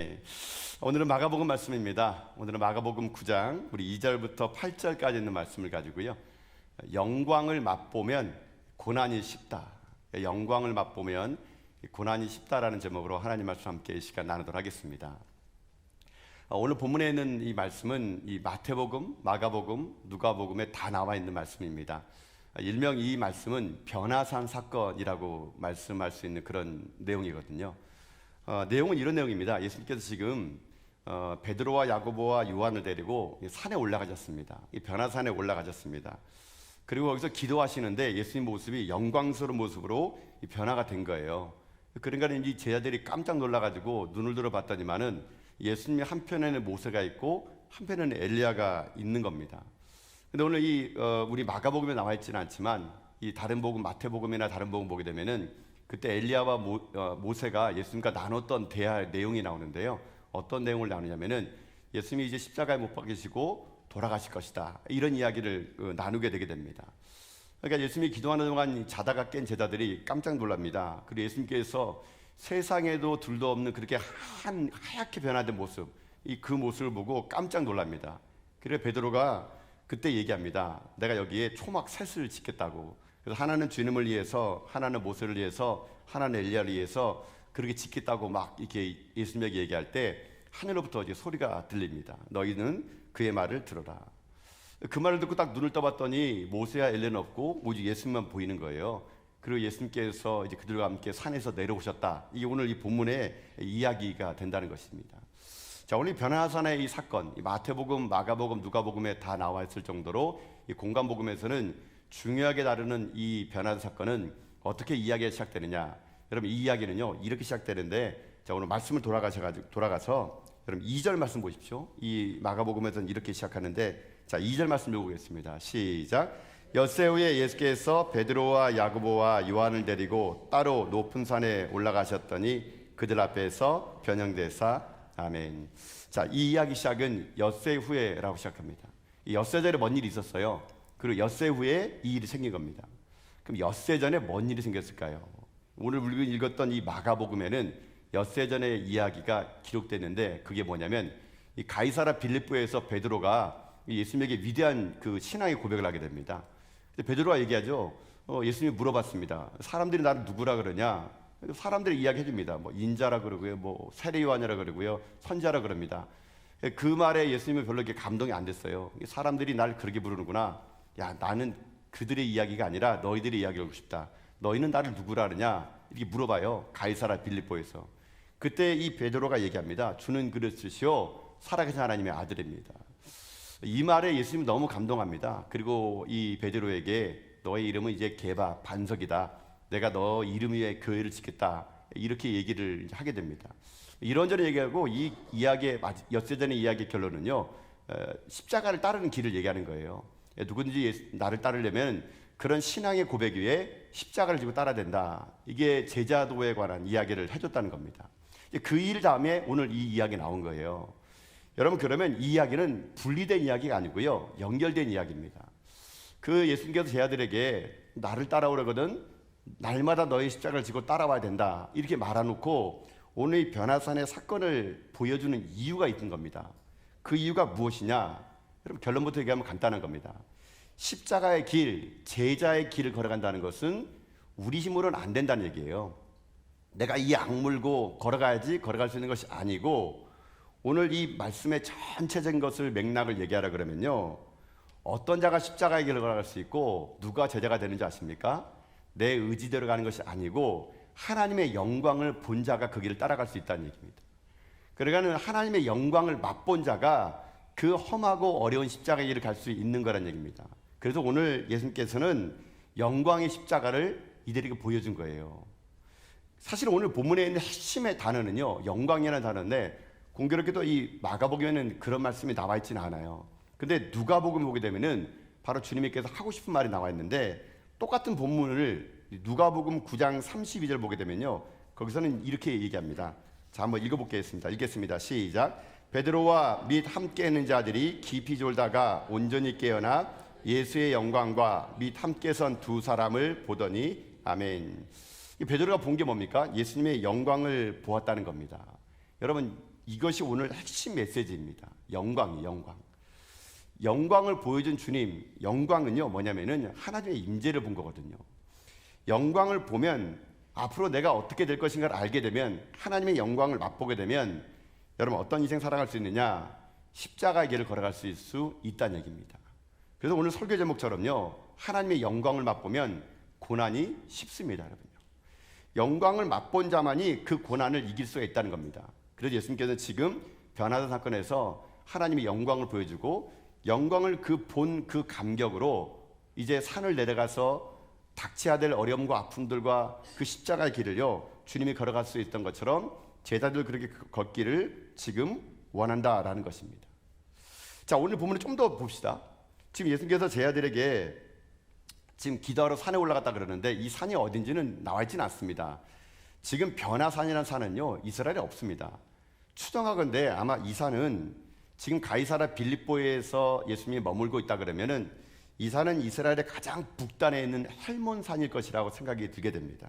네. 오늘은 마가복음 말씀입니다. 오늘은 마가복음 9장 우리 2절부터 8절까지 있는 말씀을 가지고요. 영광을 맛보면 고난이 쉽다. 영광을 맛보면 고난이 쉽다라는 제목으로 하나님 말씀 함께 이 시간 나누도록 하겠습니다. 오늘 본문에 있는 이 말씀은 이 마태복음, 마가복음, 누가복음에 다 나와 있는 말씀입니다. 일명 이 말씀은 변화산 사건이라고 말씀할 수 있는 그런 내용이거든요. 내용은 이런 내용입니다. 예수님께서 지금 베드로와 야고보와 요한을 데리고 산에 올라가셨습니다. 이 변화산에 올라가셨습니다. 그리고 거기서 기도하시는데 예수님 모습이 영광스러운 모습으로 변화가 된 거예요. 그러니까 이 제자들이 깜짝 놀라가지고 눈을 들어봤더니만은 예수님의 한편에는 모세가 있고 한편에는 엘리야가 있는 겁니다. 근데 오늘 우리 마가복음에 나와 있지는 않지만 이 다른 복음, 마태복음이나 다른 복음 보게 되면은 그때 엘리야와 모세가 예수님과 나눴던 대화 내용이 나오는데요. 어떤 내용을 나누냐면은 예수님이 이제 십자가에 못 박히시고 돌아가실 것이다. 이런 이야기를 나누게 되게 됩니다. 그러니까 예수님이 기도하는 동안 자다가 깬 제자들이 깜짝 놀랍니다. 그리고 예수님께서 세상에도 둘도 없는 그렇게 하얗게 변화된 모습, 그 모습을 보고 깜짝 놀랍니다. 그래서 베드로가 그때 얘기합니다. 내가 여기에 초막 셋을 짓겠다고. 그래서 하나는 주님을 위해서, 하나는 모세를 위해서, 하나는 엘리야를 위해서 그렇게 짓겠다고 막 이렇게 예수님에게 얘기할 때 하늘로부터 이제 소리가 들립니다. 너희는 그의 말을 들어라. 그 말을 듣고 딱 눈을 떠봤더니 모세와 엘리야는 없고 오직 예수님만 보이는 거예요. 그리고 예수님께서 이제 그들과 함께 산에서 내려오셨다. 이게 오늘 이 본문의 이야기가 된다는 것입니다. 자, 오늘 변화산의 이 사건, 이 마태복음, 마가복음, 누가복음에 다 나와 있을 정도로 이 공간복음에서는 중요하게 다루는 이 변화산 사건은 어떻게 이야기가 시작되느냐? 여러분, 이 이야기는요 이렇게 시작되는데, 자, 오늘 말씀을 돌아가서 여러분 2절 말씀 보십시오. 이 마가복음에서는 이렇게 시작하는데, 자, 2절 말씀 읽어보겠습니다. 시작. 엿새 후에 예수께서 베드로와 야고보와 요한을 데리고 따로 높은 산에 올라가셨더니 그들 앞에서 변형되사 아멘. 자, 이 이야기 시작은 엿새 후에라고 시작합니다. 이 엿새 전에 뭔 일이 있었어요? 그리고 엿새 후에 이 일이 생긴 겁니다. 그럼 엿새 전에 뭔 일이 생겼을까요? 오늘 우리가 읽었던 이 마가복음에는 엿새 전의 이야기가 기록됐는데, 그게 뭐냐면 이 가이사랴 빌립보에서 베드로가 예수님에게 위대한 그 신앙의 고백을 하게 됩니다. 베드로가 얘기하죠. 예수님이 물어봤습니다. 사람들이 나를 누구라 그러냐? 사람들이 이야기해 줍니다. 뭐 인자라 그러고요, 뭐 세례 요한이라 그러고요, 선지자라 그럽니다. 그 말에 예수님은 별로 이렇게 감동이 안 됐어요. 사람들이 날 그렇게 부르는구나. 야, 나는 그들의 이야기가 아니라 너희들의 이야기를 하고 싶다. 너희는 나를 누구라 그러냐? 이렇게 물어봐요. 가이사랴 빌립보에서. 그때 이 베드로가 얘기합니다. 주는 그리스도시요 살아계신 하나님의 아들입니다. 이 말에 예수님이 너무 감동합니다. 그리고 이 베드로에게 너의 이름은 이제 게바, 반석이다. 내가 너 이름 위에 교회를 짓겠다. 이렇게 얘기를 하게 됩니다. 이런저런 얘기하고 이 이야기의 엿새 전의 이야기의 결론은요, 십자가를 따르는 길을 얘기하는 거예요. 누구든지 나를 따르려면 그런 신앙의 고백 위에 십자가를 지고 따라야 된다. 이게 제자도에 관한 이야기를 해줬다는 겁니다. 그 일 다음에 오늘 이 이야기 나온 거예요. 여러분, 그러면 이 이야기는 분리된 이야기가 아니고요, 연결된 이야기입니다. 그 예수님께서 제자들에게 나를 따라오려거든 날마다 너의 십자가를 지고 따라와야 된다. 이렇게 말해놓고 오늘 이 변화산의 사건을 보여주는 이유가 있는 겁니다. 그 이유가 무엇이냐? 여러분, 결론부터 얘기하면 간단한 겁니다. 십자가의 길, 제자의 길을 걸어간다는 것은 우리 힘으로는 안 된다는 얘기예요. 내가 이 악물고 걸어가야지 걸어갈 수 있는 것이 아니고, 오늘 이 말씀의 전체적인 것을 맥락을 얘기하라 그러면요, 어떤 자가 십자가의 길을 걸어갈 수 있고 누가 제자가 되는지 아십니까? 내 의지대로 가는 것이 아니고 하나님의 영광을 본 자가 그 길을 따라갈 수 있다는 얘기입니다. 그러니까 하나님의 영광을 맛본 자가 그 험하고 어려운 십자가의 길을 갈 수 있는 거란 얘기입니다. 그래서 오늘 예수님께서는 영광의 십자가를 이들에게 보여준 거예요. 사실 오늘 본문에 있는 핵심의 단어는요, 영광이라는 단어인데, 공교롭게도 이 마가복음에는 그런 말씀이 나와 있지는 않아요. 근데 누가복음 보게 되면은 바로 주님께서 하고 싶은 말이 나와 있는데, 똑같은 본문을 누가복음 9장 32절 보게 되면요, 거기서는 이렇게 얘기합니다. 자, 한번 읽어보겠습니다. 읽겠습니다. 시작. 베드로와 및 함께 있는 자들이 깊이 졸다가 온전히 깨어나 예수의 영광과 및 함께 선 두 사람을 보더니 아멘. 베드로가 본 게 뭡니까? 예수님의 영광을 보았다는 겁니다. 여러분, 이것이 오늘 핵심 메시지입니다. 영광이 영광. 영광을 보여준 주님, 영광은요 뭐냐면은 하나님의 임재를 본 거거든요. 영광을 보면 앞으로 내가 어떻게 될 것인가를 알게 되면, 하나님의 영광을 맛보게 되면 여러분 어떤 인생 살아갈 수 있느냐? 십자가의 길을 걸어갈 수 있다는 얘기입니다. 그래서 오늘 설교 제목처럼요, 하나님의 영광을 맛보면 고난이 쉽습니다. 여러분요, 영광을 맛본 자만이 그 고난을 이길 수가 있다는 겁니다. 그래서 예수님께서는 지금 변화된 사건에서 하나님의 영광을 보여주고, 영광을 본 그 감격으로 이제 산을 내려가서 닥쳐야 될 어려움과 아픔들과 그 십자가의 길을요 주님이 걸어갈 수 있던 것처럼 제자들 그렇게 걷기를 지금 원한다라는 것입니다. 자, 오늘 본문을 좀 더 봅시다. 지금 예수님께서 제자들에게 지금 기도하러 산에 올라갔다 그러는데, 이 산이 어딘지는 나와 있지는 않습니다. 지금 변화산이라는 산은요 이스라엘에 없습니다. 추정하건대 아마 이 산은 지금 가이사랴 빌립보에서 예수님이 머물고 있다 그러면은 이 산은 이스라엘의 가장 북단에 있는 헬몬산일 것이라고 생각이 들게 됩니다.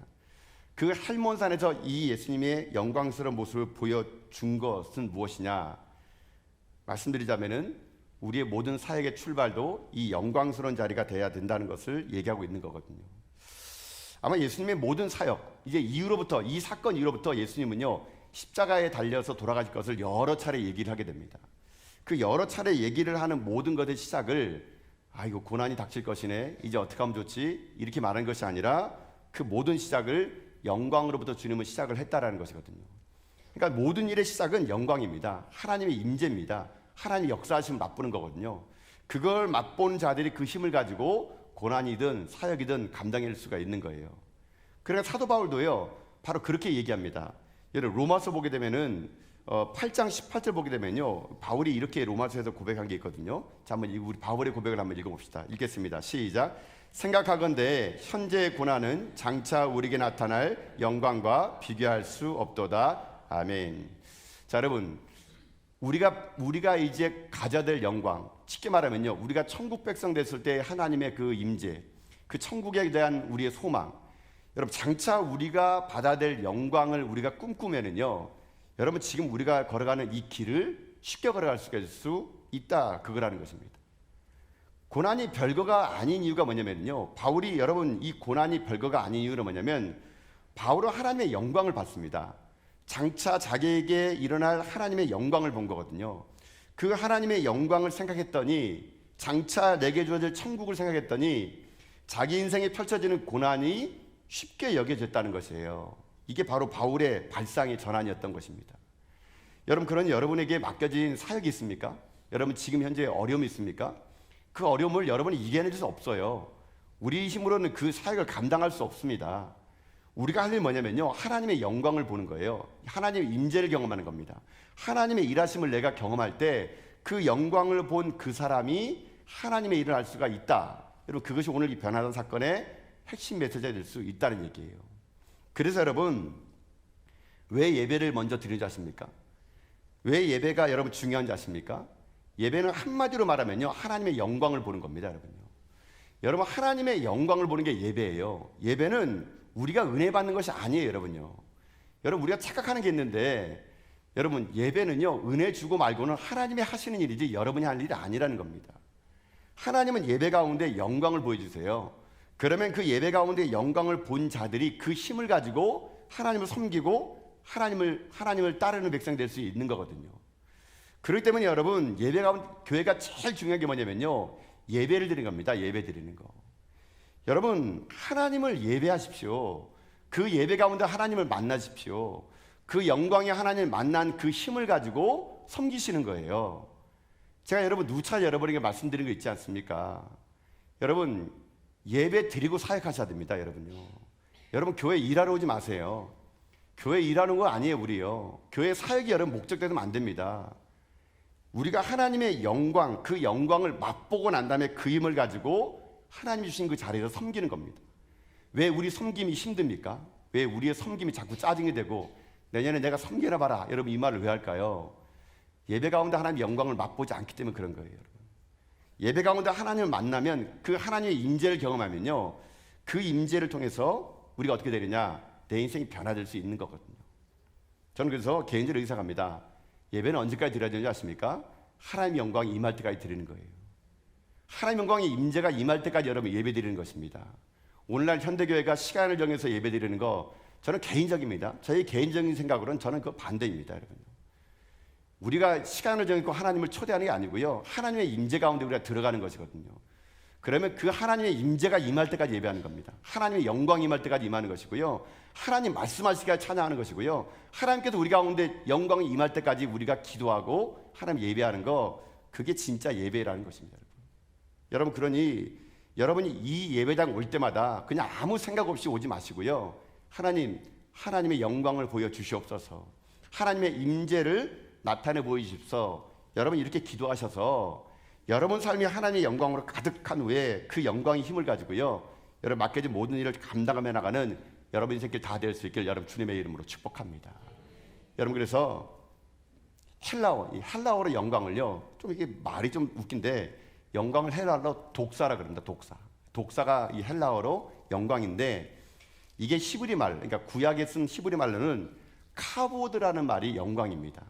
그 헬몬산에서 이 예수님의 영광스러운 모습을 보여준 것은 무엇이냐? 말씀드리자면은 우리의 모든 사역의 출발도 이 영광스러운 자리가 돼야 된다는 것을 얘기하고 있는 거거든요. 아마 예수님의 모든 사역, 이제 이후로부터, 이 사건 이후로부터 예수님은요 십자가에 달려서 돌아가실 것을 여러 차례 얘기를 하게 됩니다. 그 여러 차례 얘기를 하는 모든 것의 시작을 이거 고난이 닥칠 것이네, 이제 어떻게 하면 좋지, 이렇게 말하는 것이 아니라 그 모든 시작을 영광으로부터 주님은 시작을 했다라는 것이거든요. 그러니까 모든 일의 시작은 영광입니다. 하나님의 임재입니다. 하나님의 역사하심을 맛보는 거거든요. 그걸 맛본 자들이 그 힘을 가지고 고난이든 사역이든 감당할 수가 있는 거예요. 그러니까 사도 바울도요 바로 그렇게 얘기합니다. 예를 로마서 보게 되면은 8장 18절 보게 되면요 바울이 이렇게 로마서에서 고백한 게 있거든요. 자, 한번 우리 바울의 고백을 한번 읽어봅시다. 읽겠습니다. 시작. 생각하건대 현재의 고난은 장차 우리에게 나타날 영광과 비교할 수 없도다. 아멘. 자, 여러분, 우리가 이제 가져야 될 영광, 쉽게 말하면요 우리가 천국 백성 됐을 때 하나님의 그 임재, 그 천국에 대한 우리의 소망, 여러분 장차 우리가 받아야 될 영광을 우리가 꿈꾸면은요 여러분 지금 우리가 걸어가는 이 길을 쉽게 걸어갈 수 있다, 그거라는 것입니다. 고난이 별거가 아닌 이유가 뭐냐면요, 바울이 여러분 이 고난이 별거가 아닌 이유는 뭐냐면 바울은 하나님의 영광을 받습니다. 장차 자기에게 일어날 하나님의 영광을 본 거거든요. 그 하나님의 영광을 생각했더니, 장차 내게 주어질 천국을 생각했더니 자기 인생에 펼쳐지는 고난이 쉽게 여겨졌다는 것이에요. 이게 바로 바울의 발상의 전환이었던 것입니다. 여러분, 그런 여러분에게 맡겨진 사역이 있습니까? 여러분 지금 현재 어려움이 있습니까? 그 어려움을 여러분이 이겨낼 수 없어요. 우리 힘으로는 그 사역을 감당할 수 없습니다. 우리가 할 일이 뭐냐면요 하나님의 영광을 보는 거예요. 하나님의 임재를 경험하는 겁니다. 하나님의 일하심을 내가 경험할 때 그 영광을 본 그 사람이 하나님의 일을 할 수가 있다. 여러분 그것이 오늘 이 변화된 사건의 핵심 메시지가 될 수 있다는 얘기예요. 그래서 여러분 왜 예배를 먼저 드리는지 아십니까? 왜 예배가 여러분 중요한지 아십니까? 예배는 한마디로 말하면요 하나님의 영광을 보는 겁니다. 여러분 하나님의 영광을 보는 게 예배예요. 예배는 우리가 은혜 받는 것이 아니에요. 여러분 우리가 착각하는 게 있는데, 여러분 예배는요 은혜 주고 말고는 하나님이 하시는 일이지 여러분이 할 일이 아니라는 겁니다. 하나님은 예배 가운데 영광을 보여주세요. 그러면 그 예배 가운데 영광을 본 자들이 그 힘을 가지고 하나님을 섬기고 하나님을 따르는 백성이 될 수 있는 거거든요. 그렇기 때문에 여러분 예배 가운데 교회가 제일 중요한 게 뭐냐면요 예배를 드리는 겁니다. 예배 드리는 거. 여러분 하나님을 예배하십시오. 그 예배 가운데 하나님을 만나십시오. 그 영광의 하나님을 만난 그 힘을 가지고 섬기시는 거예요. 제가 여러분 누차 여러분에게 말씀드린 거 있지 않습니까? 여러분 예배 드리고 사역하셔야 됩니다. 여러분 교회 일하러 오지 마세요. 교회 일하는 거 아니에요. 우리요 교회 사역이 여러분 목적되면 안 됩니다. 우리가 하나님의 영광, 그 영광을 맛보고 난 다음에 그 힘을 가지고 하나님이 주신 그 자리에서 섬기는 겁니다. 왜 우리 섬김이 힘듭니까? 왜 우리의 섬김이 자꾸 짜증이 되고 내년에 내가 섬기나 봐라, 여러분 이 말을 왜 할까요? 예배 가운데 하나님의 영광을 맛보지 않기 때문에 그런 거예요. 여러분. 예배 가운데 하나님을 만나면 그 하나님의 임재를 경험하면요 그 임재를 통해서 우리가 어떻게 되느냐, 내 인생이 변화될 수 있는 거거든요. 저는 그래서 개인적으로 생각합니다. 예배는 언제까지 드려야 되는지 아십니까? 하나님의 영광이 임할 때까지 드리는 거예요. 하나님의 영광의 임재가 임할 때까지 여러분 예배 드리는 것입니다. 오늘날 현대교회가 시간을 정해서 예배 드리는 거 저는 개인적입니다. 저희 개인적인 생각으로는 저는 그 반대입니다, 여러분. 우리가 시간을 정해서 하나님을 초대하는 게 아니고요, 하나님의 임재 가운데 우리가 들어가는 것이거든요. 그러면 그 하나님의 임재가 임할 때까지 예배하는 겁니다. 하나님의 영광이 임할 때까지 임하는 것이고요, 하나님 말씀하시기까지 찬양하는 것이고요, 하나님께서 우리 가운데 영광이 임할 때까지 우리가 기도하고 하나님 예배하는 거, 그게 진짜 예배라는 것입니다. 여러분, 그러니 여러분이 이 예배당 올 때마다 그냥 아무 생각 없이 오지 마시고요, 하나님의 영광을 보여주시옵소서, 하나님의 임재를 나타내 보이십시오. 여러분 이렇게 기도하셔서 여러분 삶이 하나님의 영광으로 가득한 후에 그 영광의 힘을 가지고요, 여러분 맡겨진 모든 일을 감당하며 나가는 여러분 인생길 다 될 수 있길 여러분 주님의 이름으로 축복합니다. 여러분, 그래서 헬라어로 영광을요, 좀 이게 말이 좀 웃긴데, 영광을 헬라어로 독사라 그럽니다. 독사가 이 헬라어로 영광인데, 이게 히브리 말, 그러니까 구약에 쓴 히브리 말로는 카보드라는 말이 영광입니다.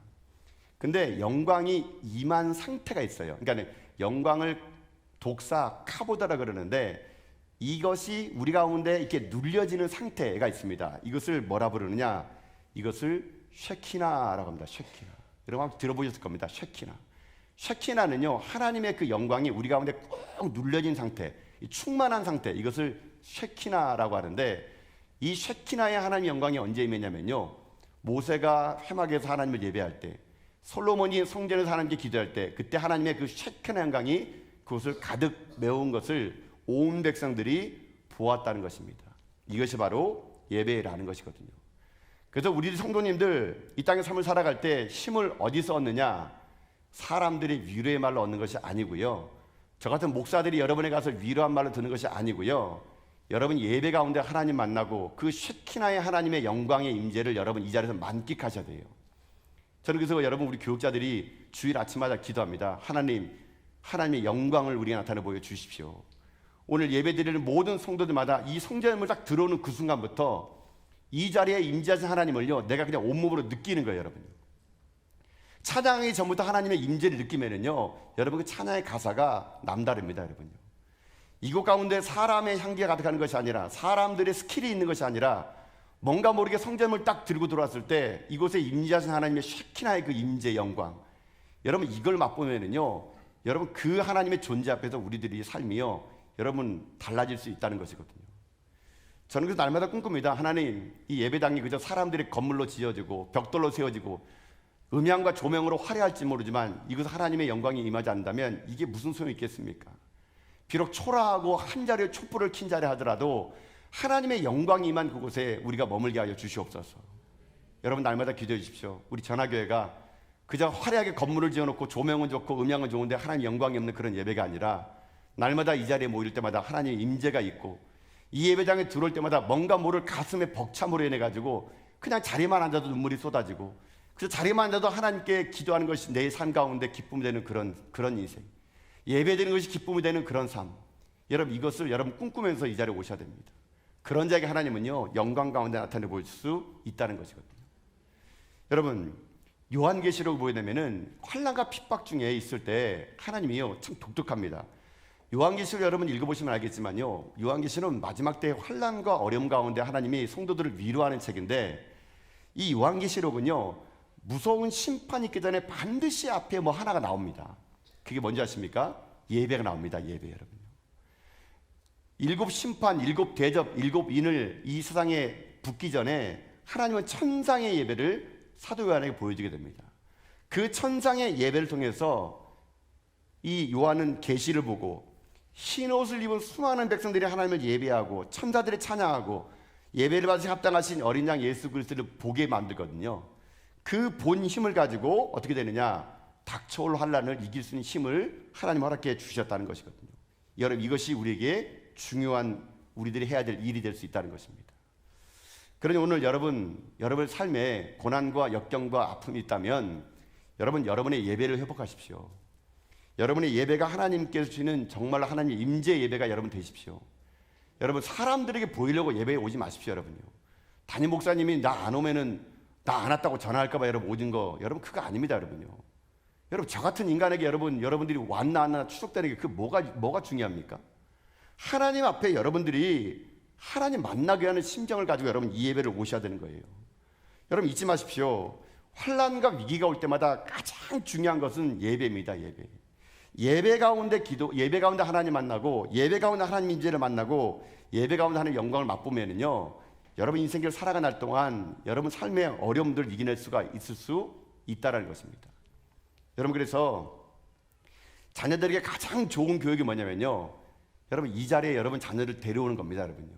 근데 영광이 임한 상태가 있어요. 그러니까 영광을 독사 카보드라 그러는데, 이것이 우리 가운데 이렇게 눌려지는 상태가 있습니다. 이것을 뭐라 부르느냐? 이것을 쉐키나라고 합니다. 쉐키나. 여러분 한번 들어보셨을 겁니다. 쉐키나는요, 하나님의 그 영광이 우리 가운데 꼭 눌려진 상태, 충만한 상태, 이것을 쉐키나라고 하는데, 이 쉐키나의 하나님의 영광이 언제 임했냐면요, 모세가 회막에서 하나님을 예배할 때, 솔로몬이 성전에서 하나님께 기도할 때, 그때 하나님의 그 쉐키나 영광이 그것을 가득 메운 것을 온 백성들이 보았다는 것입니다. 이것이 바로 예배라는 것이거든요. 그래서 우리 성도님들 이 땅의 삶을 살아갈 때 힘을 어디서 얻느냐? 사람들이 위로의 말로 얻는 것이 아니고요, 저 같은 목사들이 여러분에 가서 위로한 말로 듣는 것이 아니고요, 여러분 예배 가운데 하나님 만나고 그 쉐키나의 하나님의 영광의 임재를 여러분 이 자리에서 만끽하셔야 돼요. 저는 그래서 여러분 우리 교육자들이 주일 아침마다 기도합니다. 하나님의 영광을 우리에게 나타내 보여주십시오. 오늘 예배 드리는 모든 성도들마다 이 성전을 딱 들어오는 그 순간부터 이 자리에 임재하신 하나님을요, 내가 그냥 온몸으로 느끼는 거예요, 여러분. 찬양하기 전부터 하나님의 임재를 느끼면은요, 여러분 그 찬양의 가사가 남다릅니다, 여러분요. 이곳 가운데 사람의 향기가 가득하는 것이 아니라, 사람들의 스킬이 있는 것이 아니라, 뭔가 모르게 성전을 딱 들고 들어왔을 때 이곳에 임재하신 하나님의 쉐키나의 그 임재 영광, 여러분 이걸 맛보면은요, 여러분 그 하나님의 존재 앞에서 우리들이 삶이요, 여러분 달라질 수 있다는 것이거든요. 저는 그래서 날마다 꿈꿉니다. 하나님, 이 예배당이 그저 사람들의 건물로 지어지고 벽돌로 세워지고 음향과 조명으로 화려할지 모르지만 이것은 하나님의 영광이 임하지 않는다면 이게 무슨 소용이 있겠습니까? 비록 초라하고 한 자리에 촛불을 킨 자리 하더라도 하나님의 영광이 임한 그곳에 우리가 머물게 하여 주시옵소서. 여러분 날마다 기도해 주십시오. 우리 전화교회가 그저 화려하게 건물을 지어놓고 조명은 좋고 음향은 좋은데 하나님 영광이 없는 그런 예배가 아니라, 날마다 이 자리에 모일 때마다 하나님의 임재가 있고, 이 예배당에 들어올 때마다 뭔가 모를 가슴에 벅참으로 인해 가지고 그냥 자리만 앉아도 눈물이 쏟아지고, 그래서 자리만 앉아도 하나님께 기도하는 것이 내 삶 가운데 기쁨이 되는 그런 인생, 예배드리는 것이 기쁨이 되는 그런 삶, 여러분 이것을 여러분 꿈꾸면서 이 자리에 오셔야 됩니다. 그런 자에게 하나님은요, 영광 가운데 나타내 보일 수 있다는 것이거든요. 여러분 요한계시록 보게 되면은 환난과 핍박 중에 있을 때 하나님이요 참 독특합니다. 요한계시록 여러분 읽어보시면 알겠지만요, 요한계시록은 마지막 때 환난과 어려움 가운데 하나님이 성도들을 위로하는 책인데, 이 요한계시록은요 무서운 심판이 있기 전에 반드시 앞에 뭐 하나가 나옵니다. 그게 뭔지 아십니까? 예배가 나옵니다. 예배. 여러분, 일곱 심판, 일곱 대접, 일곱 인을 이 세상에 붙기 전에 하나님은 천상의 예배를 사도 요한에게 보여주게 됩니다. 그 천상의 예배를 통해서 이 요한은 계시를 보고 흰 옷을 입은 수많은 백성들이 하나님을 예배하고 천사들이 찬양하고 예배를 받으시 합당하신 어린 양 예수 그리스도를 보게 만들거든요. 그 본 힘을 가지고 어떻게 되느냐? 닥쳐올 환난을 이길 수 있는 힘을 하나님 허락해 주셨다는 것이거든요. 여러분 이것이 우리에게 중요한, 우리들이 해야 될 일이 될 수 있다는 것입니다. 그러니 오늘 여러분 삶에 고난과 역경과 아픔이 있다면 여러분의 예배를 회복하십시오. 여러분의 예배가 하나님께서 주시는 정말 하나님의 임재 예배가 여러분 되십시오. 여러분 사람들에게 보이려고 예배에 오지 마십시오. 여러분요, 담임 목사님이 나 안 오면은 나 안 왔다고 전화할까 봐 여러분 오진 거 여러분 그거 아닙니다, 여러분요. 여러분 저 같은 인간에게 여러분들이 왔나 안 왔나 추적되는 게 그 뭐가 중요합니까? 하나님 앞에 여러분들이 하나님 만나게 하는 심정을 가지고 여러분 이 예배를 오셔야 되는 거예요. 여러분 잊지 마십시오. 환난과 위기가 올 때마다 가장 중요한 것은 예배입니다. 예배 가운데 예배 가운데 하나님 만나고, 예배 가운데 하나님 임재를 만나고, 예배 가운데 하나님 영광을 맛보면은요, 여러분 인생길 살아가는 동안 여러분 삶의 어려움들을 이겨낼 수가 있을 수 있다라는 것입니다. 여러분 그래서 자녀들에게 가장 좋은 교육이 뭐냐면요, 여러분 이 자리에 여러분 자녀를 데려오는 겁니다. 여러분요,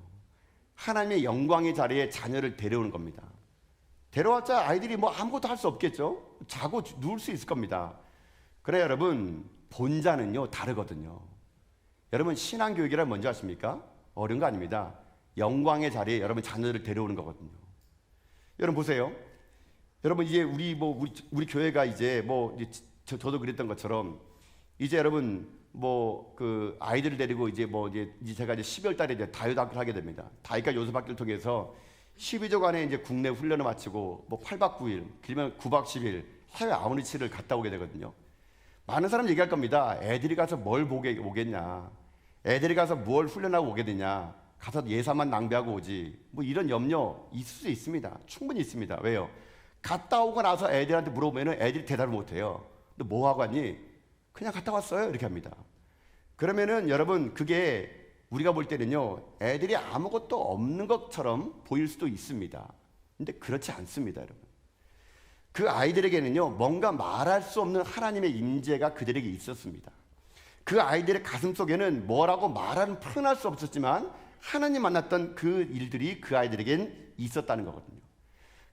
하나님의 영광의 자리에 자녀를 데려오는 겁니다. 데려왔자 아이들이 뭐 아무것도 할 수 없겠죠. 자고 누울 수 있을 겁니다. 그래 여러분 본자는요 다르거든요. 여러분 신앙교육이란 뭔지 아십니까? 어려운 거 아닙니다. 영광의 자리에 여러분 자녀를 데려오는 거거든요. 여러분 보세요. 여러분 이제 우리 교회가 이제 저도 그랬던 것처럼 이제 여러분 그 아이들을 데리고 이제 제가 이제 12월 달에 이제 다윗학교를 하게 됩니다. 다윗과 요셉학교를 통해서 12조간의 이제 국내 훈련을 마치고 8박 9일, 길면 9박 10일 해외 아웃리치를 갔다 오게 되거든요. 많은 사람 얘기할 겁니다. 애들이 가서 뭘 오겠냐, 애들이 가서 뭘 훈련하고 오게 되냐, 가서 예산만 낭비하고 오지, 이런 염려 있을 수 있습니다. 충분히 있습니다. 왜요? 갔다 오고 나서 애들한테 물어보면 애들이 대답을 못해요. 너 뭐 하고 왔니? 그냥 갔다 왔어요. 이렇게 합니다. 그러면은 여러분 그게 우리가 볼 때는요 애들이 아무것도 없는 것처럼 보일 수도 있습니다. 근데 그렇지 않습니다. 여러분 그 아이들에게는요 뭔가 말할 수 없는 하나님의 임재가 그들에게 있었습니다. 그 아이들의 가슴 속에는 뭐라고 말하는 표현할 수 없었지만 하나님 만났던 그 일들이 그 아이들에겐 있었다는 거거든요.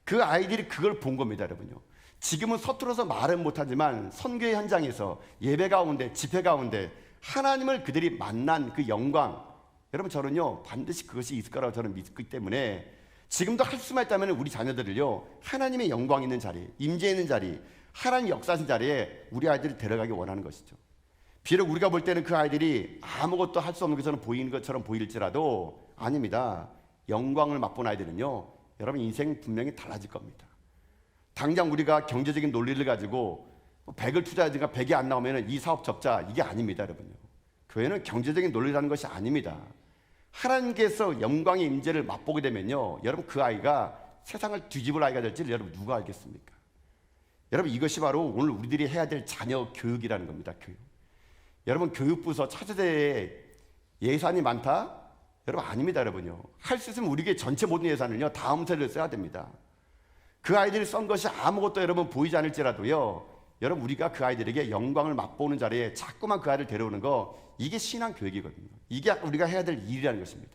그 아이들이 그걸 본 겁니다. 여러분요, 지금은 서툴러서 말은 못하지만 선교의 현장에서 예배 가운데 집회 가운데 하나님을 그들이 만난 그 영광, 여러분 저는요 반드시 그것이 있을 거라고 저는 믿기 때문에 지금도 할 수만 있다면 우리 자녀들을요 하나님의 영광 있는 자리, 임재 있는 자리, 하나님 역사하신 자리에 우리 아이들을 데려가기 원하는 것이죠. 비록 우리가 볼 때는 그 아이들이 아무것도 할 수 없는 것처럼 보이는 것처럼 보일지라도 아닙니다. 영광을 맛본 아이들은요 여러분 인생 분명히 달라질 겁니다. 당장 우리가 경제적인 논리를 가지고 100을 투자하든가 100이 안 나오면 이 사업 접자, 이게 아닙니다. 여러분요, 교회는 경제적인 논리라는 것이 아닙니다. 하나님께서 영광의 임재를 맛보게 되면요 여러분 그 아이가 세상을 뒤집을 아이가 될지를 여러분 누가 알겠습니까? 여러분 이것이 바로 오늘 우리들이 해야 될 자녀 교육이라는 겁니다. 교육. 여러분 교육부서 차세대에 예산이 많다? 여러분 아닙니다. 여러분요, 할 수 있으면 우리 교회 전체 모든 예산을요 다음 세대를 써야 됩니다. 그 아이들이 쓴 것이 아무것도 여러분 보이지 않을지라도요 여러분 우리가 그 아이들에게 영광을 맛보는 자리에 자꾸만 그 아이를 데려오는 거, 이게 신앙 교육이거든요. 이게 우리가 해야 될 일이라는 것입니다.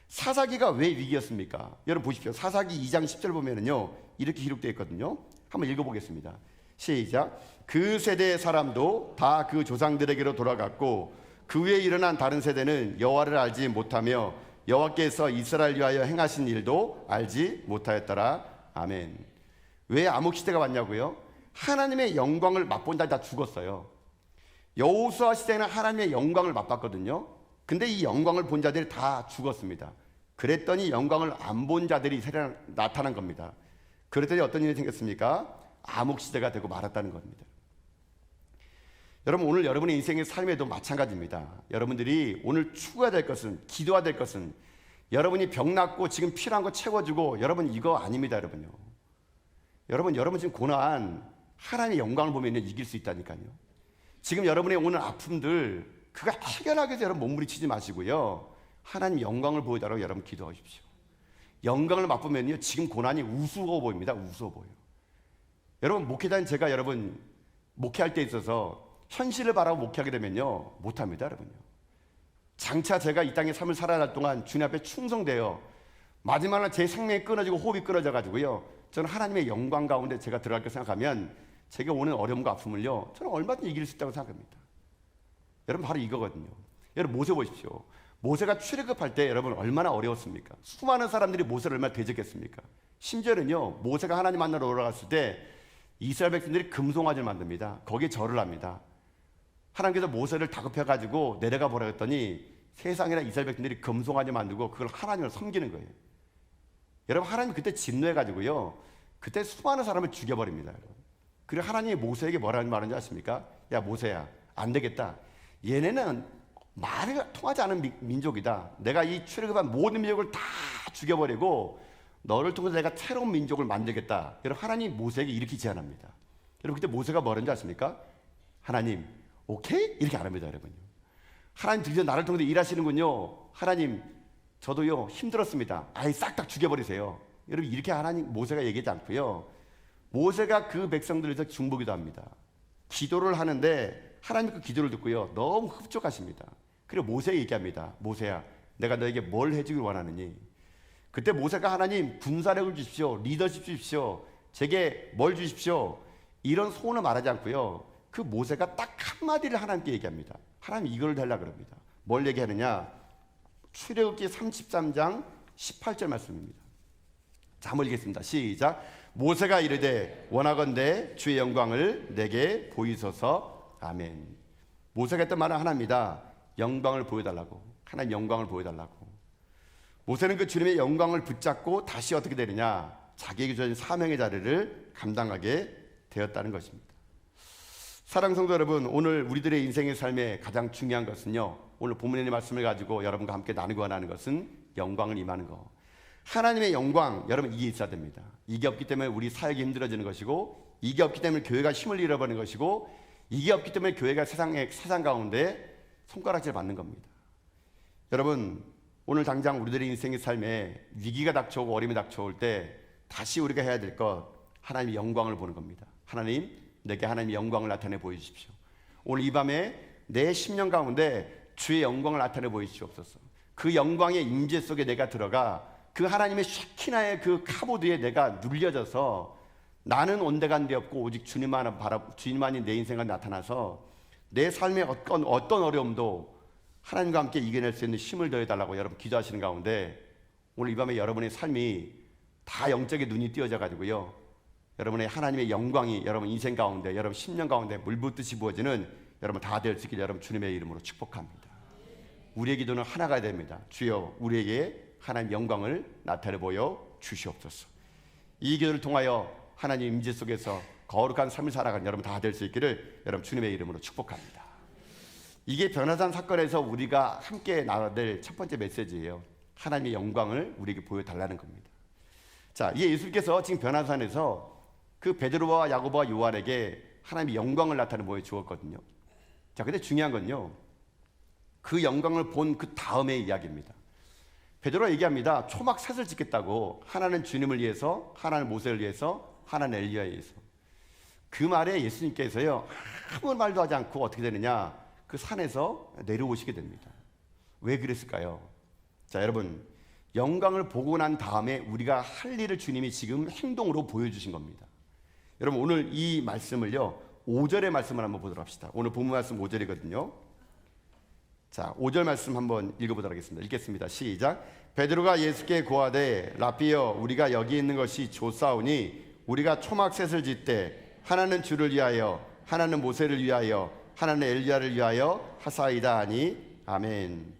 사사기가 왜 위기였습니까? 여러분 보십시오. 사사기 2장 10절 보면은요 이렇게 기록되어 있거든요. 한번 읽어보겠습니다. 시작. 그 세대의 사람도 다 그 조상들에게로 돌아갔고 그 후에 일어난 다른 세대는 여호와를 알지 못하며 여호와께서 이스라엘 위하여 행하신 일도 알지 못하였더라. 아멘. 왜 암흑시대가 왔냐고요? 하나님의 영광을 맛본 자들이 다 죽었어요. 여호수아 시대에는 하나님의 영광을 맛봤거든요. 근데 이 영광을 본 자들이 다 죽었습니다. 그랬더니 영광을 안 본 자들이 나타난 겁니다. 그랬더니 어떤 일이 생겼습니까? 암흑시대가 되고 말았다는 겁니다. 여러분 오늘 여러분의 인생의 삶에도 마찬가지입니다. 여러분들이 오늘 추구해야 될 것은, 기도해야 될 것은 여러분이 병 낫고 지금 필요한 거 채워주고, 여러분 이거 아닙니다. 여러분요, 여러분 지금 고난 하나님의 영광을 보면 이길 수 있다니까요. 지금 여러분의 오늘 아픔들 그거 해결하기 위해서 여러분 몸부림치지 마시고요, 하나님 영광을 보여달라고 여러분 기도하십시오. 영광을 맛보면요 지금 고난이 우스워 보입니다. 우스워 보여요. 여러분 목회자인 제가 여러분 목회할 때 있어서 현실을 바라고 목회하게 되면요 못합니다. 여러분요, 장차 제가 이 땅의 삶을 살아갈 동안 주님 앞에 충성되어 마지막에 제 생명이 끊어지고 호흡이 끊어져 가지고요 저는 하나님의 영광 가운데 제가 들어갈 거 생각하면 제가 오는 어려움과 아픔을요 저는 얼마든지 이길 수 있다고 생각합니다. 여러분 바로 이거거든요. 여러분 모세 보십시오. 모세가 출애굽할 때 여러분 얼마나 어려웠습니까? 수많은 사람들이 모세를 얼마나 대적했습니까? 심지어는요 모세가 하나님 만나러 올라갔을 때 이스라엘 백성들이 금송아지를 만듭니다. 거기에 절을 합니다. 하나님께서 모세를 다급해가지고 내려가 보라 했더니 세상이나 이스라엘 백성들이 금송아지 만들고 그걸 하나님을 섬기는 거예요. 여러분 하나님 그때 진노해가지고요 그때 수많은 사람을 죽여버립니다. 그리고 하나님이 모세에게 뭐라는 말인지 아십니까? 야 모세야, 안 되겠다. 얘네는 말이 통하지 않은 민족이다. 내가 이 출애굽한 모든 민족을 다 죽여버리고 너를 통해서 내가 새로운 민족을 만들겠다. 여러분, 하나님이 모세에게 이렇게 제안합니다. 여러분, 그때 모세가 뭐라는지 아십니까? 하나님 오케이? 이렇게 안 합니다. 여러분요, 하나님 드디어 나를 통해서 일하시는군요. 하나님 저도요 힘들었습니다. 아예 싹 다 죽여버리세요. 여러분, 이렇게 하나님 모세가 얘기하지 않고요, 모세가 그 백성들에서 중보기도 합니다. 기도를 하는데 하나님 그 기도를 듣고요 너무 흡족하십니다. 그리고 모세에게 얘기합니다. 모세야, 내가 너에게 뭘 해주길 원하느니? 그때 모세가 하나님 군사력을 주십시오, 리더십 주십시오, 제게 뭘 주십시오, 이런 소원을 말하지 않고요, 그 모세가 딱 한마디를 하나님께 얘기합니다. 하나님 이걸 달라 그럽니다. 뭘 얘기하느냐? 출애굽기 33장 18절 말씀입니다. 자, 한번 읽겠습니다. 시작. 모세가 이르되 원하건대 주의 영광을 내게 보이소서. 아멘. 모세가 했던 말은 하나입니다. 영광을 보여달라고. 하나님 영광을 보여달라고. 모세는 그 주님의 영광을 붙잡고 다시 어떻게 되느냐? 자기에게 주어진 사명의 자리를 감당하게 되었다는 것입니다. 사랑하는 성도 여러분, 오늘 우리들의 인생의 삶에 가장 중요한 것은요, 오늘 본문의 말씀을 가지고 여러분과 함께 나누고 원하는 것은 영광을 임하는 것. 하나님의 영광, 여러분 이게 있어야 됩니다. 이게 없기 때문에 우리 사역이 힘들어지는 것이고, 이게 없기 때문에 교회가 힘을 잃어버리는 것이고, 이게 없기 때문에 교회가 세상 가운데 손가락질 받는 겁니다. 여러분, 오늘 당장 우리들의 인생의 삶에 위기가 닥쳐오고 어려움이 닥쳐올 때 다시 우리가 해야 될 것, 하나님의 영광을 보는 겁니다. 하나님, 내게 하나님의 영광을 나타내 보여주십시오. 오늘 이 밤에 내 심령 가운데 주의 영광을 나타내 보여주시옵소서. 그 영광의 임재 속에 내가 들어가 그 하나님의 쉐키나의 그 카보드에 내가 눌려져서 나는 온데간데 없고 오직 주님만이 내 인생에 나타나서 내 삶의 어떤 어려움도 하나님과 함께 이겨낼 수 있는 힘을 더해달라고 여러분 기도하시는 가운데, 오늘 이 밤에 여러분의 삶이 다 영적인 눈이 띄어져 가지고요, 여러분의 하나님의 영광이 여러분 인생 가운데, 여러분 심령 가운데 물붓듯이 부어지는 여러분 다 될 수 있기를 여러분 주님의 이름으로 축복합니다. 우리의 기도는 하나가 됩니다. 주여, 우리에게 하나님 영광을 나타내 보여 주시옵소서. 이 기도를 통하여 하나님 임재 속에서 거룩한 삶을 살아가는 여러분 다 될 수 있기를 여러분 주님의 이름으로 축복합니다. 이게 변화산 사건에서 우리가 함께 나눠야 될 첫 번째 메시지예요. 하나님의 영광을 우리에게 보여달라는 겁니다. 자, 이게 예수님께서 지금 변화산에서 그 베드로와 야고보와 요한에게 하나님의 영광을 나타내 보여주었거든요. 자, 근데 중요한 건요, 그 영광을 본 그 다음의 이야기입니다. 베드로가 얘기합니다. 초막 셋을 짓겠다고. 하나는 주님을 위해서, 하나는 모세를 위해서, 하나는 엘리야에 의해서. 그 말에 예수님께서요 아무 말도 하지 않고 어떻게 되느냐, 그 산에서 내려오시게 됩니다. 왜 그랬을까요? 자, 여러분, 영광을 보고 난 다음에 우리가 할 일을 주님이 지금 행동으로 보여주신 겁니다. 여러분, 오늘 이 말씀을요 5절의 말씀을 한번 보도록 합시다. 오늘 본문 말씀 5절이거든요. 자, 5절 말씀 한번 읽어보도록 하겠습니다. 읽겠습니다. 시작. 베드로가 예수께 고하되 라삐여, 우리가 여기 있는 것이 좋사오니 우리가 초막셋을 짓되 하나는 주를 위하여, 하나는 모세를 위하여, 하나는 엘리야를 위하여 하사이다 하니 아멘.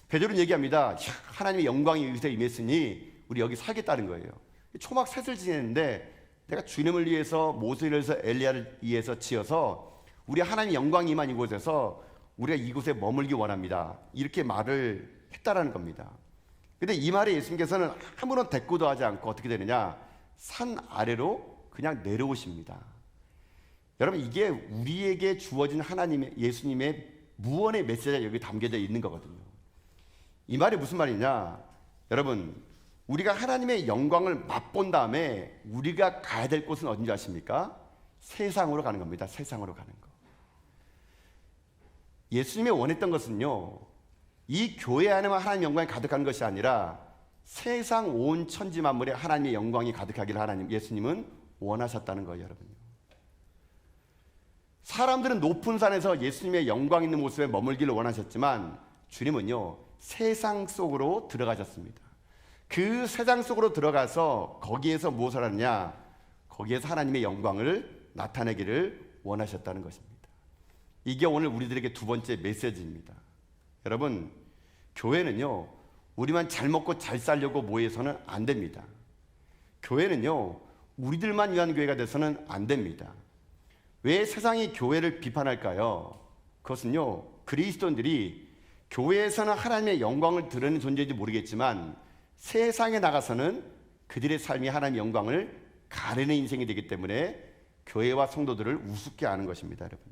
베드로는 얘기합니다. 하나님의 영광이 여기서 임했으니 우리 여기 살겠다는 거예요. 초막셋을 지냈는데 내가 주님을 위해서, 모세를 위해서, 엘리야를 위해서 지어서 우리 하나님의 영광이 임한 이곳에서 우리가 이곳에 머물기 원합니다. 이렇게 말을 했다라는 겁니다. 근데 이 말에 예수님께서는 아무런 대꾸도 하지 않고 어떻게 되느냐, 산 아래로 그냥 내려오십니다. 여러분, 이게 우리에게 주어진 하나님의, 예수님의 무언의 메시지가 여기 담겨져 있는 거거든요. 이 말이 무슨 말이냐, 여러분, 우리가 하나님의 영광을 맛본 다음에 우리가 가야 될 곳은 어딘지 아십니까? 세상으로 가는 겁니다. 세상으로 가는 거. 예수님이 원했던 것은요, 이 교회 안에만 하나님의 영광이 가득한 것이 아니라 세상 온 천지 만물에 하나님의 영광이 가득하기를 예수님은 원하셨다는 거예요. 여러분, 사람들은 높은 산에서 예수님의 영광 있는 모습에 머물기를 원하셨지만 주님은요 세상 속으로 들어가셨습니다. 그 세상 속으로 들어가서 거기에서 무엇을 하느냐, 거기에서 하나님의 영광을 나타내기를 원하셨다는 것입니다. 이게 오늘 우리들에게 두 번째 메시지입니다. 여러분, 교회는요 우리만 잘 먹고 잘 살려고 모여서는 안 됩니다. 교회는요 우리들만 위한 교회가 돼서는 안 됩니다. 왜 세상이 교회를 비판할까요? 그것은요, 그리스도인들이 교회에서는 하나님의 영광을 드러내는 존재인지 모르겠지만 세상에 나가서는 그들의 삶이 하나님의 영광을 가리는 인생이 되기 때문에 교회와 성도들을 우습게 하는 것입니다, 여러분.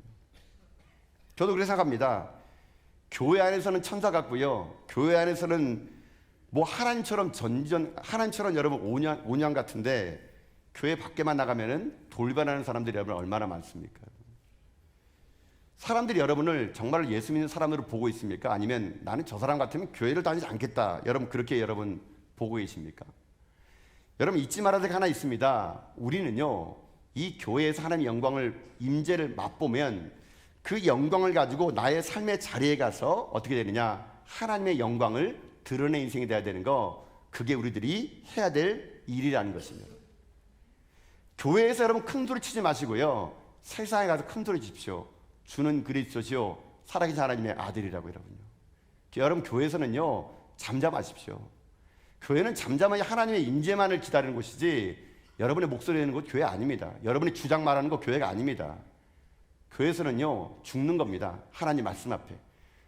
저도 그렇게 생각합니다. 교회 안에서는 천사 같고요, 교회 안에서는 뭐 하나님처럼 하나님처럼 여러분 온유한 같은데 교회 밖에만 나가면은 돌변하는 사람들이 여러분 얼마나 많습니까? 사람들이 여러분을 정말 예수 믿는 사람으로 보고 있습니까? 아니면 나는 저 사람 같으면 교회를 다니지 않겠다, 여러분 그렇게 여러분 보고 계십니까? 여러분 잊지 말아야 될 게 하나 있습니다. 우리는요, 이 교회에서 하나님의 영광을, 임재를 맛보면 그 영광을 가지고 나의 삶의 자리에 가서 어떻게 되느냐, 하나님의 영광을 드러내 인생이 돼야 되는 거, 그게 우리들이 해야 될 일이라는 것입니다. 교회에서 여러분 큰 소리 치지 마시고요, 세상에 가서 큰 소리 치십시오. 주는 그리스도시요 살아계신 하나님의 아들이라고. 여러분 교회에서는요 잠잠하십시오. 교회는 잠잠하게 하나님의 임재만을 기다리는 곳이지 여러분의 목소리 내는 곳 교회 아닙니다. 여러분이 주장 말하는 거 교회가 아닙니다. 교회에서는요 죽는 겁니다, 하나님 말씀 앞에.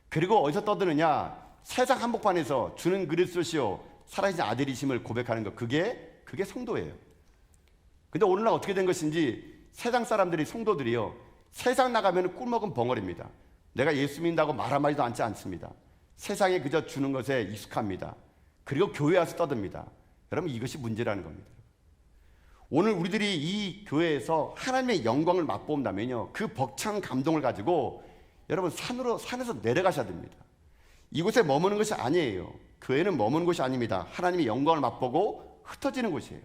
그리고 어디서 떠드느냐, 세상 한복판에서 주는 그리스도시요 살아계신 아들이심을 고백하는 것, 그게 성도예요. 근데 오늘날 어떻게 된 것인지 세상 사람들이, 성도들이요, 세상 나가면 꿀먹은 벙어리입니다. 내가 예수 믿는다고 말 한마디도 앉지 않습니다. 세상에 그저 주는 것에 익숙합니다. 그리고 교회 와서 떠듭니다. 여러분 이것이 문제라는 겁니다. 오늘 우리들이 이 교회에서 하나님의 영광을 맛본다면요, 그 벅찬 감동을 가지고 여러분 산에서 내려가셔야 됩니다. 이곳에 머무는 것이 아니에요. 교회는 머무는 곳이 아닙니다. 하나님의 영광을 맛보고 흩어지는 곳이에요.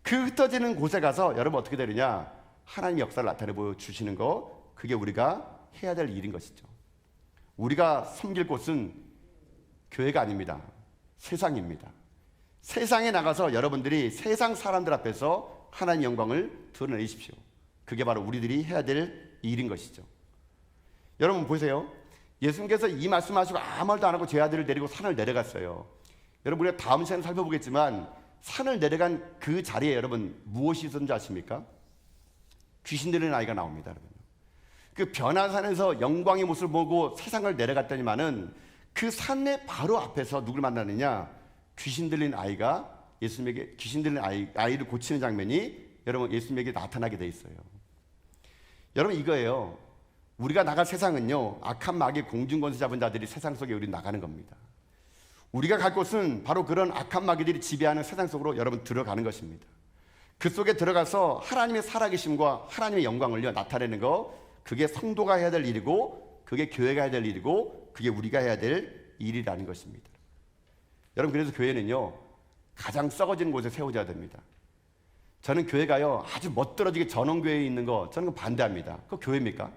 그 흩어지는 곳에 가서 여러분 어떻게 되느냐, 하나님의 역사를 나타내 보여주시는 거, 그게 우리가 해야 될 일인 것이죠. 우리가 섬길 곳은 교회가 아닙니다. 세상입니다. 세상에 나가서 여러분들이 세상 사람들 앞에서 하나님의 영광을 드러내십시오. 그게 바로 우리들이 해야 될 일인 것이죠. 여러분 보세요. 예수님께서 이 말씀하시고 아무 말도 안 하고 제 아들을 데리고 산을 내려갔어요. 여러분 우리가 다음 시간에 살펴보겠지만 산을 내려간 그 자리에 여러분 무엇이 있었는지 아십니까? 귀신 들리는 아이가 나옵니다. 여러분. 그 변한 산에서 영광의 모습을 보고 세상을 내려갔더니만은 그 산의 바로 앞에서 누굴 만나느냐, 귀신 들린 아이가 예수님에게, 귀신 들린 아이를 고치는 장면이 여러분 예수님에게 나타나게 돼 있어요. 여러분 이거예요. 우리가 나갈 세상은요, 악한 마귀의 공중권세 잡은 자들이 세상 속에 우리 나가는 겁니다. 우리가 갈 곳은 바로 그런 악한 마귀들이 지배하는 세상 속으로 여러분 들어가는 것입니다. 그 속에 들어가서 하나님의 살아계심과 하나님의 영광을요 나타내는 거, 그게 성도가 해야 될 일이고, 그게 교회가 해야 될 일이고, 그게 우리가 해야 될 일이라는 것입니다. 여러분 그래서 교회는요 가장 썩어지는 곳에 세워져야 됩니다. 저는 교회가요 아주 멋들어지게 전원교회에 있는 거, 저는 반대합니다. 그거 교회입니까?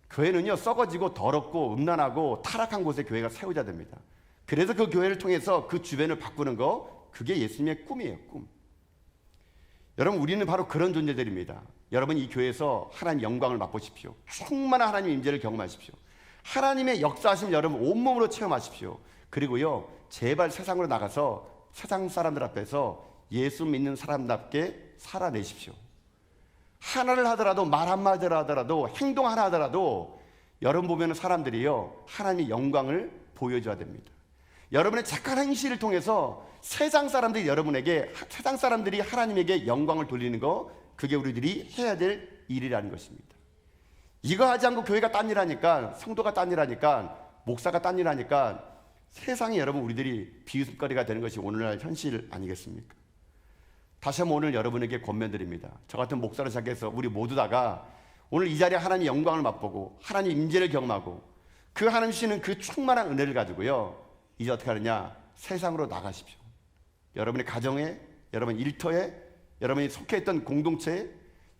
교회는요 썩어지고 더럽고 음란하고 타락한 곳에 교회가 세워져야 됩니다. 그래서 그 교회를 통해서 그 주변을 바꾸는 거, 그게 예수님의 꿈이에요, 꿈. 여러분 우리는 바로 그런 존재들입니다. 여러분 이 교회에서 하나님 영광을 맛보십시오. 충만한 하나님의 임재를 경험하십시오. 하나님의 역사하심 여러분 온몸으로 체험하십시오. 그리고요 제발 세상으로 나가서 세상 사람들 앞에서 예수 믿는 사람답게 살아내십시오. 하나를 하더라도, 말 한마디를 하더라도, 행동 하나 하더라도 여러분 보면 사람들이요 하나님의 영광을 보여줘야 됩니다. 여러분의 착한 행실을 통해서 세상 사람들이 여러분에게, 세상 사람들이 하나님에게 영광을 돌리는 거, 그게 우리들이 해야 될 일이라는 것입니다. 이거 하지 않고 교회가 딴 일하니까, 성도가 딴 일하니까, 목사가 딴 일하니까 세상에 여러분 우리들이 비웃음거리가 되는 것이 오늘날 현실 아니겠습니까? 다시 한번 오늘 여러분에게 권면드립니다. 저 같은 목사를 시작해서 우리 모두 다가 오늘 이 자리에 하나님의 영광을 맛보고 하나님의 임재를 경험하고 그 하나님 주시는 그 충만한 은혜를 가지고요 이제 어떻게 하느냐, 세상으로 나가십시오. 여러분의 가정에, 여러분 일터에, 여러분이 속해 있던 공동체에,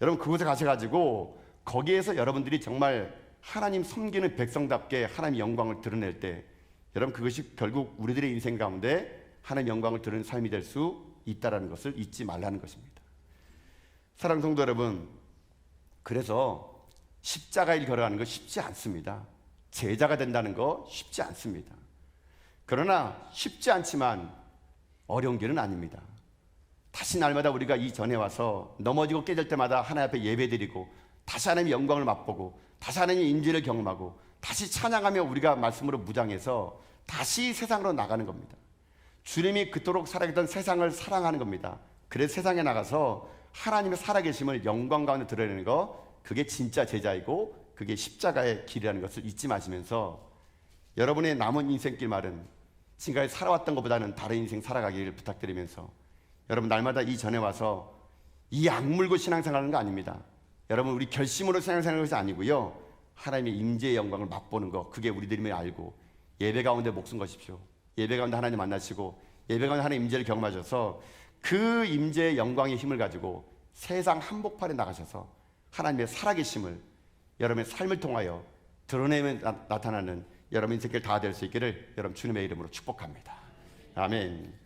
여러분 그곳에 가셔가지고 거기에서 여러분들이 정말 하나님 섬기는 백성답게 하나님의 영광을 드러낼 때 여러분 그것이 결국 우리들의 인생 가운데 하나님의 영광을 드러내는 삶이 될 수 있다는 것을 잊지 말라는 것입니다. 사랑하는 성도 여러분, 그래서 십자가를 걸어가는 거 쉽지 않습니다. 제자가 된다는 거 쉽지 않습니다. 그러나 쉽지 않지만 어려운 길은 아닙니다. 다시 날마다 우리가 이 전에 와서 넘어지고 깨질 때마다 하나님 앞에 예배드리고 다시 하나님의 영광을 맛보고 다시 하나님의 임재를 경험하고 다시 찬양하며 우리가 말씀으로 무장해서 다시 세상으로 나가는 겁니다. 주님이 그토록 살아계던 세상을 사랑하는 겁니다. 그래서 세상에 나가서 하나님의 살아계심을 영광 가운데 드러내는 거, 그게 진짜 제자이고 그게 십자가의 길이라는 것을 잊지 마시면서 여러분의 남은 인생길 말은 지금까지 살아왔던 것보다는 다른 인생 살아가기를 부탁드리면서 여러분 날마다 이 전에 와서 이 악물고 신앙생활하는 거 아닙니다. 여러분 우리 결심으로 신앙생활하는 것이 아니고요, 하나님의 임재의 영광을 맛보는 거, 그게 우리들이 알고 예배 가운데 목숨 거십시오. 예배 가운데 하나님 만나시고 예배 가운데 하나님 임재를 경험하셔서 그 임재의 영광의 힘을 가지고 세상 한복판에 나가셔서 하나님의 살아계심을 여러분의 삶을 통하여 드러내면 나타나는 여러분 인생길 다 될 수 있기를 여러분 주님의 이름으로 축복합니다. 아멘.